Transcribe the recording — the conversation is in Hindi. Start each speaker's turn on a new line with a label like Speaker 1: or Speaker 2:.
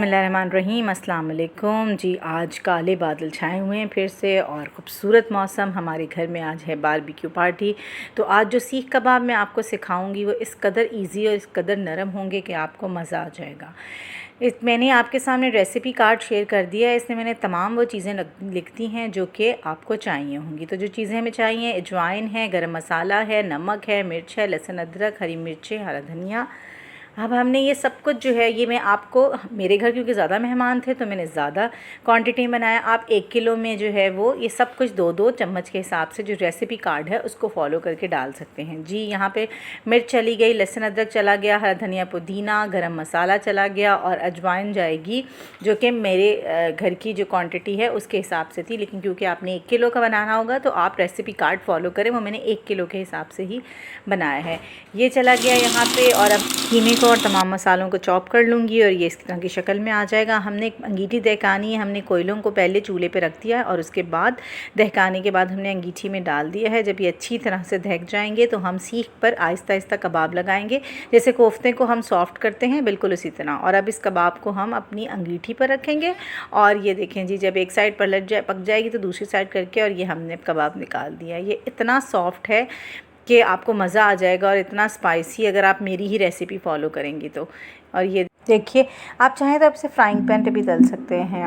Speaker 1: बिस्मिल्लाहिर्रहमानिर्रहीम, अस्सलाम वालेकुम जी। आज काले बादल छाए हुए हैं फिर से और ख़ूबसूरत मौसम। हमारे घर में आज है बारबेक्यू पार्टी। तो आज जो सीख कबाब मैं आपको सिखाऊंगी वो इस कदर इजी और इस कदर नरम होंगे कि आपको मज़ा आ जाएगा। मैंने आपके सामने रेसिपी कार्ड शेयर कर दिया है। इसमें मैंने तमाम वो चीज़ें लिख दी हैं जो कि आपको चाहिए होंगी। तो जो चीज़ें हमें चाहिए, अजवाइन है, गरम मसाला है, नमक है, मिर्च है, लहसुन अदरक, हरी मिर्चें, हरा धनिया। अब हमने ये सब कुछ जो है ये मैं आपको, मेरे घर क्योंकि ज़्यादा मेहमान थे तो मैंने ज़्यादा क्वांटिटी में बनाया। आप 1 किलो में जो है वो ये सब कुछ 2-2 चम्मच के हिसाब से जो रेसिपी कार्ड है उसको फॉलो करके डाल सकते हैं जी। यहाँ पे मिर्च चली गई, लहसुन अदरक चला गया, हरा धनिया पुदीना, गरम मसाला चला गया और अजवाइन जाएगी जो कि मेरे घर की जो क्वान्टिटी है उसके हिसाब से थी। लेकिन क्योंकि आपने 1 किलो का बनाना होगा तो आप रेसिपी कार्ड फॉलो करें, वो मैंने 1 किलो के हिसाब से ही बनाया है। ये चला गया यहाँ पे। और अब कीमे को और तमाम मसालों को चॉप कर लूँगी और ये इस तरह की शक्ल में आ जाएगा। हमने एक अंगीठी दहकानी है, हमने कोयलों को पहले चूल्हे पे रख दिया है और उसके बाद दहकाने के बाद हमने अंगीठी में डाल दिया है। जब ये अच्छी तरह से दहक जाएंगे तो हम सीख पर आहिस्ता आहिस्ता कबाब लगाएंगे, जैसे कोफ्ते को हम सॉफ्ट करते हैं बिल्कुल उसी तरह। और अब इस कबाब को हम अपनी अंगीठी पर रखेंगे और ये देखें जी, जब एक साइड पक जाएगी तो दूसरी साइड करके और ये हमने कबाब निकाल दिया। ये इतना सॉफ्ट है कि आपको मज़ा आ जाएगा और इतना स्पाइसी अगर आप मेरी ही रेसिपी फॉलो करेंगी तो। और ये देखिए, आप चाहें तो आप इसे फ्राइंग पैन पे भी तल सकते हैं।